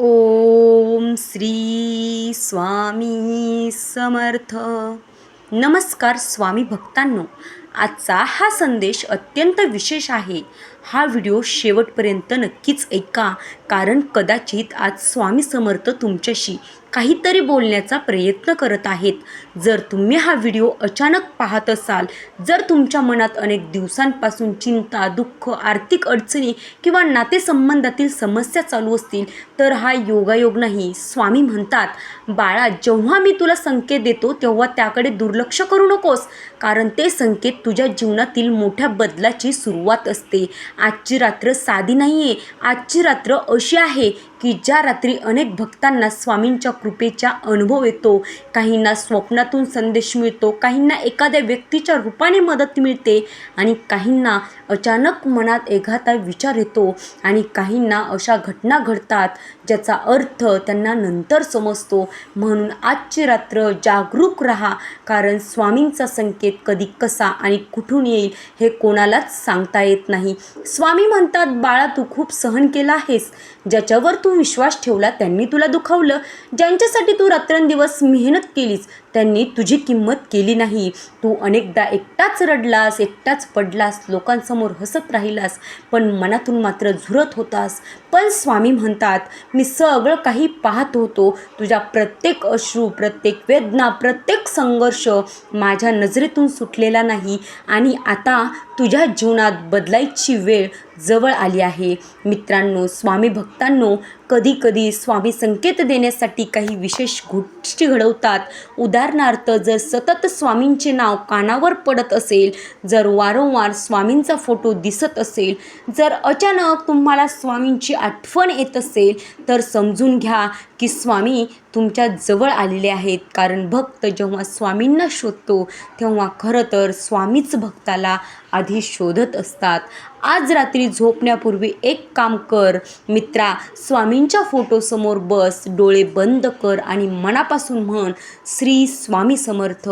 ओम श्री स्वामी समर्थ. नमस्कार स्वामी भक्तांनो, आजचा हा संदेश अत्यंत विशेष आहे. हा व्हिडिओ शेवटपर्यंत नक्कीच ऐका, कारण कदाचित आज स्वामी समर्थ तुमच्याशी काहीतरी बोलण्याचा प्रयत्न करत आहेत. जर तुम्ही हा व्हिडिओ अचानक पाहत असाल, जर तुमच्या मनात अनेक दिवसांपासून चिंता, दुःख, आर्थिक अडचणी किंवा नातेसंबंधातील समस्या चालू असतील, तर हा योगायोग नाही. स्वामी म्हणतात, बाळा, जेव्हा मी तुला संकेत देतो तेव्हा त्याकडे दुर्लक्ष करू नकोस, कारण ते संकेत तुझ्या जीवनातील मोठ्या बदलाची सुरुवात असते. आजची रात्र साधी नाही आहे. आजची रात्र अशी आहे की ज्या रात्री अनेक भक्तांना स्वामींच्या कृपेचा अनुभव येतो. काहींना स्वप्नातून संदेश मिळतो, काहींना एखाद्या व्यक्तीच्या रूपाने मदत मिळते, आणि काहींना अचानक मनात एखादा विचार येतो, आणि काहींना अशा घटना घडतात ज्याचा अर्थ त्यांना नंतर समजतो. म्हणून आजची रात्र जागरूक राहा, कारण स्वामींचा संकेत कधी, कसा आणि कुठून येईल हे कोणालाच सांगता येत नाही. स्वामी म्हणतात, बाळा, तू खूप सहन केला आहेस. ज्याच्यावर तू विश्वास ठेवला त्यांनी तुला दुखावलं. ज्यांच्यासाठी तू रात्रंदिवस मेहनत केलीस त्यांनी तुझी किंमत केली नाही. तू अनेकदा एकटाच रडलास, एकटाच पडलास, लोकांसमोर हसत राहिलास, पण मनातून मात्र झुरत होतास. पण स्वामी म्हणतात, मी सगळं काही पाहत होतो. तुझ्या प्रत्येक अश्रू, प्रत्येक वेदना, प्रत्येक संघर्ष माझ्या नजरेतून सुटलेला नाही, आणि आता तुझ्या जीवनात बदलायची वेळ जवळ आली आहे. मित्रांनो, स्वामी भक्तांनो, कधी कधी स्वामी संकेत देण्यासाठी काही विशेष गोष्टी घडवतात. उदाहरणार्थ, जर सतत स्वामींचे नाव कानावर पडत असेल, जर वारंवार स्वामींचा फोटो दिसत असेल, जर अचानक तुम्हाला स्वामींची आठवण येत असेल, तर समजून घ्या की स्वामी तुमच्या जवळ आलेले आहेत. कारण भक्त जेव्हा स्वामींना शोधतो तेव्हा खरं तर स्वामीच भक्ताला आधी शोधत असतात. आज रात्री झोपण्यापूर्वी एक काम कर मित्रा, स्वामींच्या फोटोसमोर बस, डोळे बंद कर आणि मनापासून म्हण, श्री स्वामी समर्थ.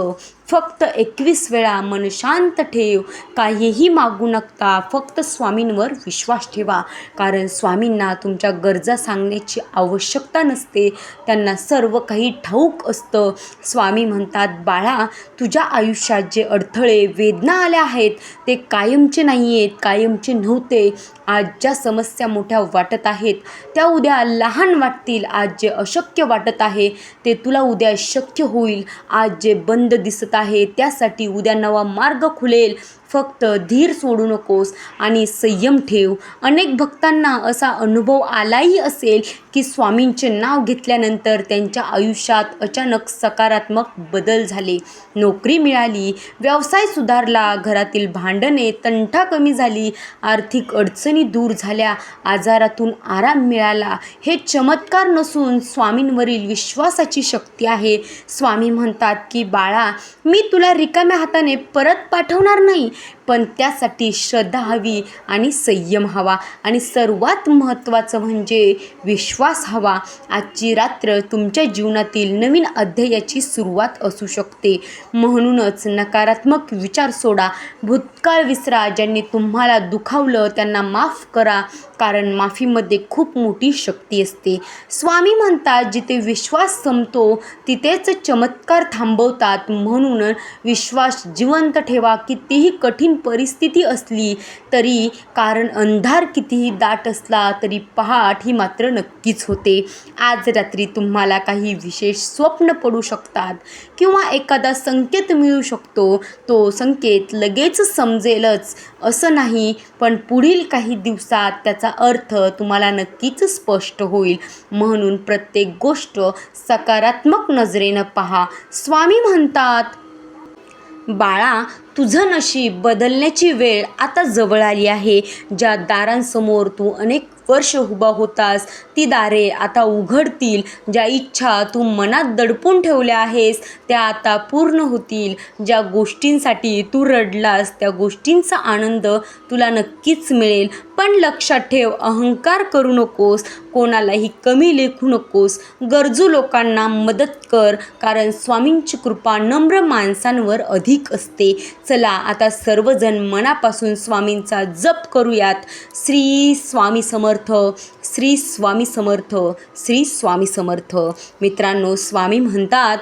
फक्त 21 वेळा मन शांत ठेव. काहीही मागू नका, फक्त स्वामींवर विश्वास ठेवा. कारण स्वामींना तुमच्या गरजा सांगण्याची आवश्यकता नसते, त्यांना सर्व काही ठाऊक असतं. स्वामी म्हणतात, बाळा, तुझ्या आयुष्यात जे अडथळे, वेदना आल्या आहेत ते कायमचे नाही आहेत, कायमचे नव्हते. आज ज्या समस्या मोठ्या वाटत आहेत त्या उद्या लहान वाटतील. आज जे अशक्य वाटत आहे ते तुला उद्या शक्य होईल. आज जे बंद दिसत आहे त्यासाठी उद्या नवा मार्ग खुलेल. फक्त धीर सोडू नकोस आणि संयम ठेव. अनेक भक्तांना असा अनुभव आलाही असेल की स्वामींचे नाव घेतल्यानंतर त्यांच्या आयुष्यात अचानक सकारात्मक बदल झाले. नोकरी मिळाली, व्यवसाय सुधारला, घरातील भांडणे, तंटा कमी झाली, आर्थिक अडचणी दूर झाल्या, आजारातून आराम मिळाला. हे चमत्कार नसून स्वामींवरील विश्वासाची शक्ती आहे. स्वामी म्हणतात की बाळा, मी तुला रिकाम्या हाताने परत पाठवणार नाही, पण त्यासाठी श्रद्धा हवी आणि संयम हवा, आणि सर्वात महत्त्वाचं म्हणजे विश्वास हवा. आजची रात्र तुमच्या जीवनातील नवीन अध्यायाची सुरुवात असू शकते. म्हणूनच नकारात्मक विचार सोडा, भूतकाळ विसरा. ज्यांनी तुम्हाला दुखावलं त्यांना माफ करा, कारण माफीमध्ये खूप मोठी शक्ती असते. स्वामी म्हणतात, जिथे विश्वास संपतो तिथेच चमत्कार थांबवतात. म्हणून विश्वास जिवंत ठेवा, कितीही कठीण परिस्थिती असली तरी, कारण अंधार कितीही दाट असला तरी पहाट ही मात्र नक्कीच होते. आज रात्री तुम्हाला काही विशेष स्वप्न पडू शकतात किंवा एखादा संकेत मिळू शकतो. तो संकेत लगेच समजेलच असं नाही, पण पुढील काही दिवसात त्याचा अर्थ तुम्हाला नक्कीच स्पष्ट होईल. म्हणून प्रत्येक गोष्ट सकारात्मक नजरेनं पहा. स्वामी म्हणतात, बाळा, तुझं नशीब बदलण्याची वेळ आता जवळ आली आहे. ज्या दारांसमोर तू अनेक वर्ष उभा होतास ती दारे आता उघडतील. ज्या इच्छा तू मनात दडपून ठेवल्या आहेस त्या आता पूर्ण होतील. ज्या गोष्टींसाठी तू रडलास त्या गोष्टींचा आनंद तुला नक्कीच मिळेल. पण लक्षात ठेव, अहंकार करू नकोस, कोणालाही कमी लेखू नकोस, गरजू लोकांना मदत कर, कारण स्वामींची कृपा नम्र माणसांवर अधिक असते. चला आता सर्वजण मनापासून स्वामींचा जप करूयात. श्री स्वामी समर्थ, श्री स्वामी समर्थ, श्री स्वामी समर्थ. मित्रांनो, स्वामी म्हणतात,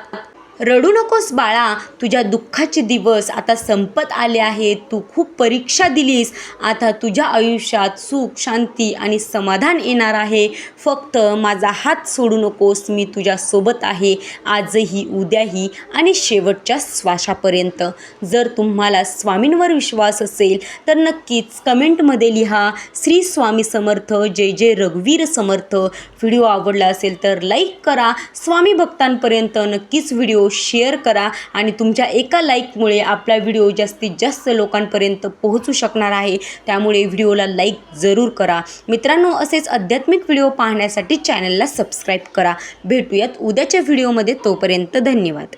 रडू नकोस बाळा, तुझ्या दुःखाचे दिवस आता संपत आले आहेत. तू खूप परीक्षा दिलीस, आता तुझ्या आयुष्यात सुख, शांती आणि समाधान येणार आहे. फक्त माझा हात सोडू नकोस, मी तुझ्यासोबत आहे, आजही, उद्याही आणि शेवटच्या श्वासापर्यंत. जर तुम्हाला स्वामींवर विश्वास असेल तर नक्कीच कमेंटमध्ये लिहा, श्री स्वामी समर्थ, जय जय रघुवीर समर्थ. व्हिडिओ आवडला असेल तर लाईक करा. स्वामी भक्तांपर्यंत नक्कीच व्हिडिओ शेअर करा आणि तुमच्या एका लाईकमुळे आपला व्हिडिओ जास्तीत जास्त लोकांपर्यंत पोहोचू शकणार आहे. त्यामुळे व्हिडिओला लाईक जरूर करा. मित्रांनो, असेच आध्यात्मिक व्हिडिओ पाहण्यासाठी चॅनलला सबस्क्राईब करा. भेटूयात उद्याच्या व्हिडिओमध्ये. तोपर्यंत धन्यवाद.